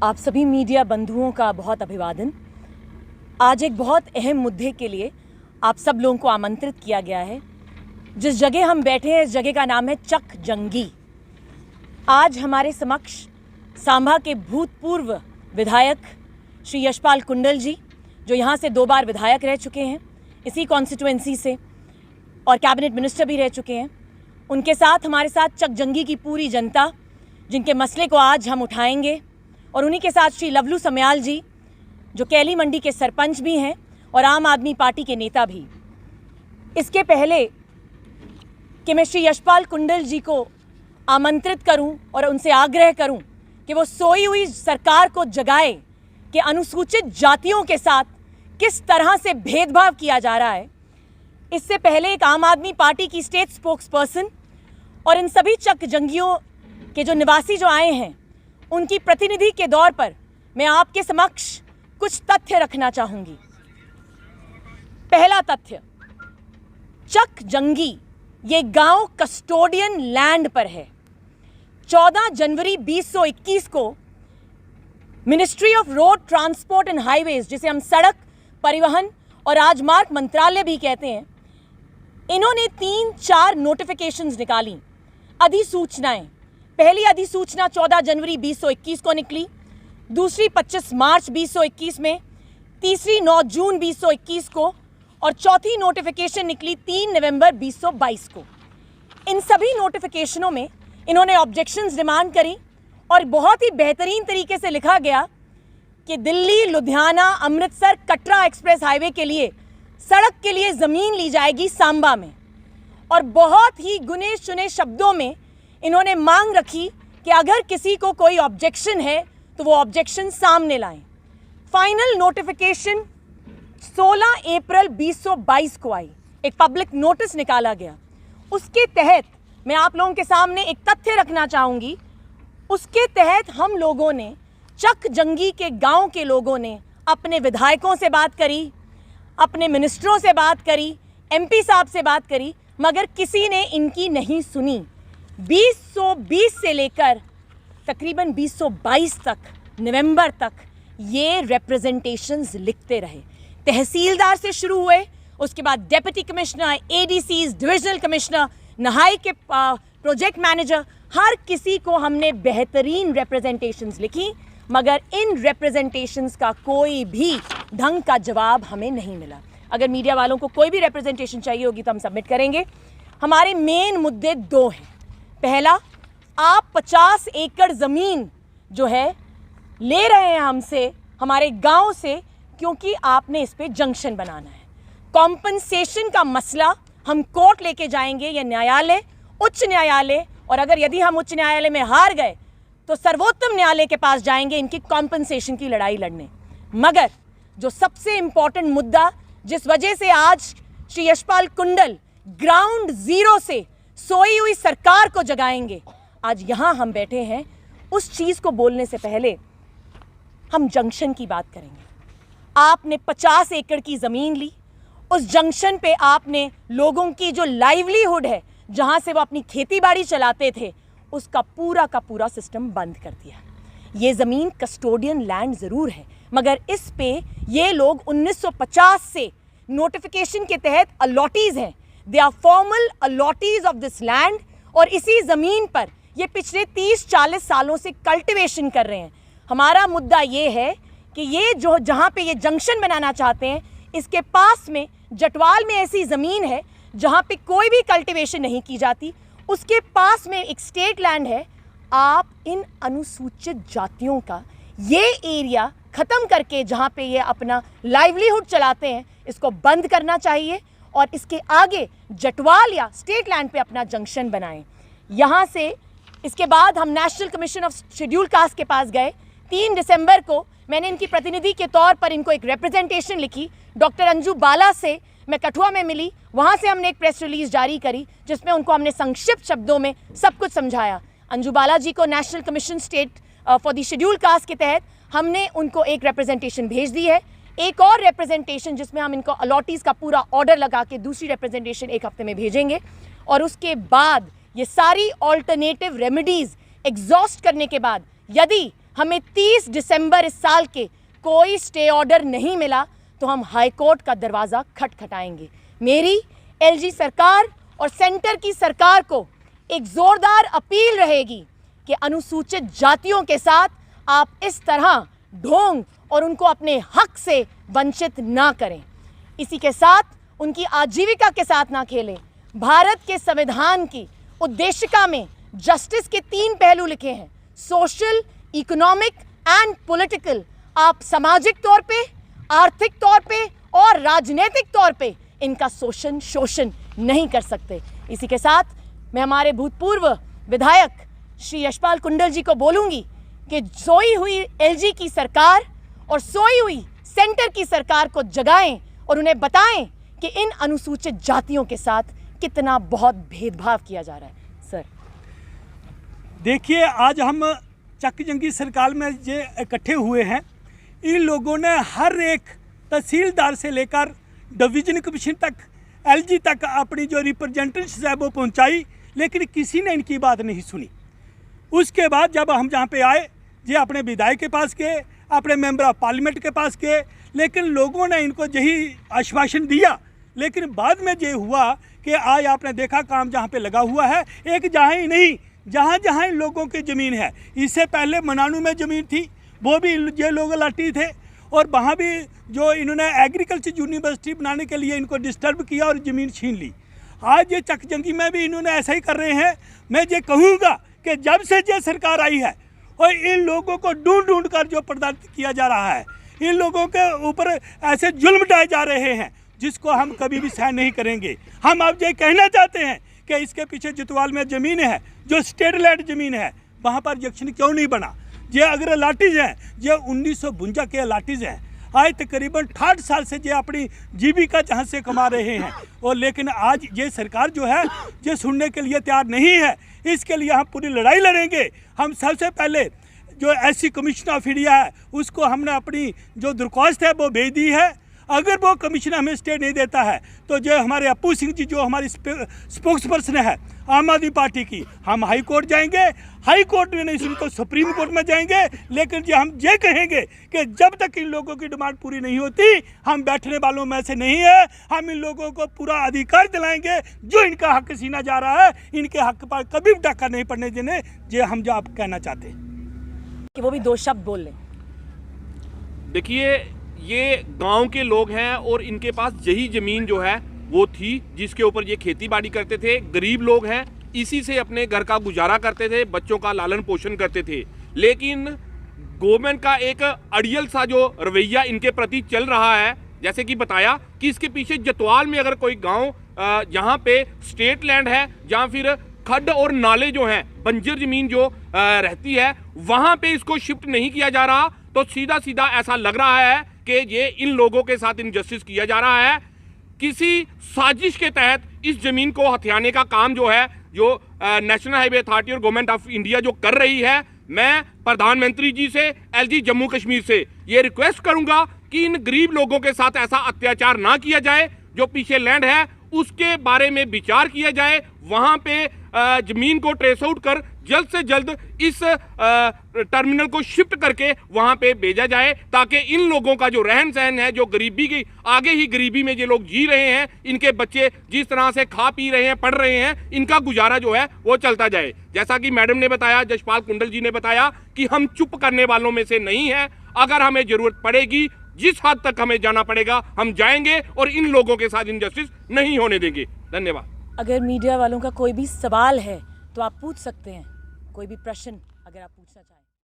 आप सभी मीडिया बंधुओं का बहुत अभिवादन। आज एक बहुत अहम मुद्दे के लिए आप सब लोगों को आमंत्रित किया गया है। जिस जगह हम बैठे हैं इस जगह का नाम है चक जंगी। आज हमारे समक्ष सांभा के भूतपूर्व विधायक श्री यशपाल कुंडल जी, जो यहाँ से 2 बार विधायक रह चुके हैं इसी कॉन्स्टिट्यूएंसी से और कैबिनेट मिनिस्टर भी रह चुके हैं, उनके साथ हमारे साथ चक जंगी की पूरी जनता, जिनके मसले को आज हम उठाएंगे, और उन्हीं के साथ श्री लवलू समयाल जी, जो कैली मंडी के सरपंच भी हैं और आम आदमी पार्टी के नेता भी। इसके पहले कि मैं श्री यशपाल कुंडल जी को आमंत्रित करूं और उनसे आग्रह करूं कि वो सोई हुई सरकार को जगाए कि अनुसूचित जातियों के साथ किस तरह से भेदभाव किया जा रहा है, इससे पहले एक आम आदमी पार्टी की स्टेट स्पोक्स पर्सन और इन सभी चक जंगियों के जो निवासी जो आए हैं उनकी प्रतिनिधि के दौर पर मैं आपके समक्ष कुछ तथ्य रखना चाहूंगी। पहला तथ्य, चक जंगी ये गांव कस्टोडियन लैंड पर है। 14 जनवरी 2021 को ministry of road transport and highways, जिसे हम सड़क परिवहन और राजमार्ग मंत्रालय भी कहते हैं, इन्होंने 3-4 नोटिफिकेशंस निकाली, अधिसूचनाएं। पहली अधिसूचना 14 जनवरी 2021 को निकली, दूसरी 25 मार्च 2021 में, तीसरी 9 जून 2021 को और चौथी नोटिफिकेशन निकली 3 नवंबर 2022 को। इन सभी नोटिफिकेशनों में इन्होंने ऑब्जेक्शंस डिमांड करी और बहुत ही बेहतरीन तरीके से लिखा गया कि दिल्ली, लुधियाना, अमृतसर, कटरा एक्सप्रेस हाईवे के लिए सड़क के लिए ज़मीन ली जाएगी सांबा में। और बहुत ही गुने चुने शब्दों में इन्होंने मांग रखी कि अगर किसी को कोई ऑब्जेक्शन है तो वो ऑब्जेक्शन सामने लाएं। फाइनल नोटिफिकेशन 16 अप्रैल 2022 को आई, एक पब्लिक नोटिस निकाला गया। उसके तहत मैं आप लोगों के सामने एक तथ्य रखना चाहूँगी। उसके तहत हम लोगों ने, चक जंगी के गांव के लोगों ने अपने विधायकों से बात करी, अपने मिनिस्टरों से बात करी, एमपी साहब से बात करी, मगर किसी ने इनकी नहीं सुनी। 2020 से लेकर तकरीबन 2022 तक, नवंबर तक ये रिप्रेजेंटेशंस लिखते रहे। तहसीलदार से शुरू हुए, उसके बाद डिप्टी कमिश्नर, एडीसीज, डिविजनल कमिश्नर, नहाई के प्रोजेक्ट मैनेजर, हर किसी को हमने बेहतरीन रिप्रेजेंटेशंस लिखी, मगर इन रिप्रेजेंटेशंस का कोई भी ढंग का जवाब हमें नहीं मिला। अगर मीडिया वालों को कोई भी रिप्रेजेंटेशन चाहिए होगी तो हम सबमिट करेंगे। हमारे मेन मुद्दे 2 हैं। पहला, आप 50 एकड़ ज़मीन जो है ले रहे हैं हमसे, हमारे गांव से, क्योंकि आपने इस पे जंक्शन बनाना है। कॉम्पनसेशन का मसला हम कोर्ट लेके जाएंगे या न्यायालय, उच्च न्यायालय, और अगर यदि हम उच्च न्यायालय में हार गए तो सर्वोत्तम न्यायालय के पास जाएंगे इनकी कॉम्पनसेशन की लड़ाई लड़ने। मगर जो सबसे इंपॉर्टेंट मुद्दा, जिस वजह से आज श्री यशपाल कुंडल ग्राउंड जीरो से सोई हुई सरकार को जगाएंगे, आज यहां हम बैठे हैं, उस चीज को बोलने से पहले हम जंक्शन की बात करेंगे। आपने 50 एकड़ की जमीन ली, उस जंक्शन पे आपने लोगों की जो लाइवलीहुड है, जहां से वो अपनी खेती बाड़ी चलाते थे, उसका पूरा का पूरा सिस्टम बंद कर दिया। ये जमीन कस्टोडियन लैंड जरूर है, मगर इस पे ये लोग 1950 से नोटिफिकेशन के तहत अलॉटीज हैं। They are formal allottees of this land, और इसी जमीन पर ये पिछले 30-40 सालों से कल्टिवेशन कर रहे हैं। हमारा मुद्दा ये है कि ये जो जहाँ पे ये जंक्शन बनाना चाहते हैं, इसके पास में जटवाल में ऐसी ज़मीन है जहाँ पे कोई भी कल्टिवेशन नहीं की जाती। उसके पास में एक स्टेट लैंड है। आप इन अनुसूचित जातियों का ये एरिया ख़त्म करके जहाँ पे ये अपना लाइवलीहुड चलाते हैं, इसको बंद करना चाहिए और इसके आगे जटवाल या स्टेट लैंड पे अपना जंक्शन बनाएं। यहाँ से इसके बाद हम national commission of schedule caste के पास गए। 3 दिसंबर को मैंने इनकी प्रतिनिधि के तौर पर इनको एक रिप्रेजेंटेशन लिखी। डॉक्टर अंजू बाला से मैं कठुआ में मिली, वहाँ से हमने एक प्रेस रिलीज जारी करी जिसमें उनको हमने संक्षिप्त शब्दों में सब कुछ समझाया। अंजू बाला जी को national commission state for the schedule caste के तहत हमने उनको एक रिप्रेजेंटेशन भेज दी है। एक और रिप्रेजेंटेशन जिसमें हम इनको अलॉटीज़ का पूरा ऑर्डर लगा के दूसरी रिप्रेजेंटेशन 1 हफ्ते में भेजेंगे, और उसके बाद ये सारी ऑल्टरनेटिव रेमेडीज़ एग्जॉस्ट करने के बाद यदि हमें 30 दिसंबर इस साल के कोई स्टे ऑर्डर नहीं मिला तो हम हाई कोर्ट का दरवाज़ा खटखटाएंगे। मेरी एलजी सरकार और सेंटर की सरकार को एक ज़ोरदार अपील रहेगी कि अनुसूचित जातियों के साथ आप इस तरह ढोंग और उनको अपने हक से वंचित ना करें। इसी के साथ उनकी आजीविका के साथ ना खेलें। भारत के संविधान की उद्देशिका में जस्टिस के 3 पहलू लिखे हैं, सोशल, इकोनॉमिक एंड पॉलिटिकल। आप सामाजिक तौर पे, आर्थिक तौर पे और राजनीतिक तौर पे इनका शोषण नहीं कर सकते। इसी के साथ मैं हमारे भूतपूर्व विधायक श्री यशपाल कुंडल जी को बोलूंगी कि सोई हुई एलजी की सरकार और सोई हुई सेंटर की सरकार को जगाएं और उन्हें बताएं कि इन अनुसूचित जातियों के साथ कितना बहुत भेदभाव किया जा रहा है। सर देखिए, आज हम चक जंगी सरकार में जो इकट्ठे हुए हैं, इन लोगों ने हर एक तहसीलदार से लेकर डिवीजन कमीशन तक, एलजी तक अपनी जो रिप्रेजेंटेटिव है वो पहुंचाई, लेकिन किसी ने इनकी बात नहीं सुनी। उसके बाद जब हम जहाँ पे आए, ये अपने विधायक के पास गए, अपने मेंबर ऑफ पार्लियामेंट के पास गए, लेकिन लोगों ने इनको यही आश्वासन दिया। लेकिन बाद में ये हुआ कि आज आपने देखा काम जहाँ पे लगा हुआ है, एक जहाँ ही नहीं, जहाँ जहाँ इन लोगों की ज़मीन है। इससे पहले मनानू में ज़मीन थी, वो भी ये लोग लाटी थे, और वहाँ भी जो इन्होंने एग्रीकल्चर यूनिवर्सिटी बनाने के लिए इनको डिस्टर्ब किया और ज़मीन छीन ली। आज ये चकजंगी में भी इन्होंने ऐसा ही कर रहे हैं। मैं ये कहूँगा कि जब से ये सरकार आई है और इन लोगों को ढूंढ कर जो प्रदर्शित किया जा रहा है, इन लोगों के ऊपर ऐसे जुल्म ढाए जा रहे हैं जिसको हम कभी भी सहन नहीं करेंगे। हम अब ये कहना चाहते हैं कि इसके पीछे जितवाल में ज़मीन है, जो स्टेट लैंड ज़मीन है, वहाँ पर जंक्शन क्यों नहीं बना? ये अगर अलाटीज़ हैं, ये 1952 के अलाटीज़ हैं। आज तकरीबन 68 साल से ये अपनी जीविका जहाँ से कमा रहे हैं, और लेकिन आज ये सरकार जो है ये सुनने के लिए तैयार नहीं है। इसके लिए हम पूरी लड़ाई लड़ेंगे। हम सबसे पहले जो एससी कमीशन ऑफ इंडिया है उसको हमने अपनी जो दरख्वास्त है वो भेज दी है। अगर वो कमीशन हमें स्टे नहीं देता है तो जो हमारे अपू सिंह जी जो हमारी स्पोक्स पर्सन है आम आदमी पार्टी की, हम हाई कोर्ट जाएंगे। हाई कोर्ट में नहीं सुनी तो सुप्रीम कोर्ट में जाएंगे। लेकिन जो हम ये कहेंगे कि जब तक इन लोगों की डिमांड पूरी नहीं होती, हम बैठने वालों में से नहीं है। हम इन लोगों को पूरा अधिकार दिलाएंगे। जो इनका हक छीना जा रहा है, इनके हक पर कभी भी डाका नहीं पड़ने देने। ये हम जो आप कहना चाहते हैं कि वो भी 2 शब्द बोल लें। देखिए, ये गांव के लोग हैं और इनके पास यही जमीन जो है वो थी जिसके ऊपर ये खेती बाड़ी करते थे। गरीब लोग हैं, इसी से अपने घर का गुजारा करते थे, बच्चों का लालन पोषण करते थे। लेकिन गवर्नमेंट का एक अड़ियल सा जो रवैया इनके प्रति चल रहा है, जैसे कि बताया कि इसके पीछे जतवाल में अगर कोई गांव जहां पे स्टेट लैंड है, जहां फिर खड्ड और नाले जो हैं, बंजर जमीन जो रहती है, वहां पे इसको शिफ्ट नहीं किया जा रहा, तो सीधा सीधा ऐसा लग रहा है कि ये इन लोगों के साथ इनजस्टिस किया जा रहा है। किसी साजिश के तहत इस जमीन को हथियाने का काम जो है, जो नेशनल हाईवे अथॉरिटी और गवर्नमेंट ऑफ इंडिया जो कर रही है, मैं प्रधानमंत्री जी से, एलजी जम्मू कश्मीर से ये रिक्वेस्ट करूंगा कि इन गरीब लोगों के साथ ऐसा अत्याचार ना किया जाए। जो पीछे लैंड है उसके बारे में विचार किया जाए, वहां पे जमीन को ट्रेस आउट कर जल्द से जल्द इस टर्मिनल को शिफ्ट करके वहां पे भेजा जाए, ताकि इन लोगों का जो रहन सहन है, जो गरीबी की आगे ही गरीबी में ये लोग जी रहे हैं, इनके बच्चे जिस तरह से खा पी रहे हैं, पढ़ रहे हैं, इनका गुजारा जो है वो चलता जाए। जैसा कि मैडम ने बताया, यशपाल कुंडल जी ने बताया कि हम चुप करने वालों में से नहीं है। अगर हमें जरूरत पड़ेगी, जिस हद तक हमें जाना पड़ेगा, हम जाएंगे और इन लोगों के साथ इनजस्टिस नहीं होने देंगे। धन्यवाद। अगर मीडिया वालों का कोई भी सवाल है तो आप पूछ सकते हैं, कोई भी प्रश्न अगर आप पूछना चाहें।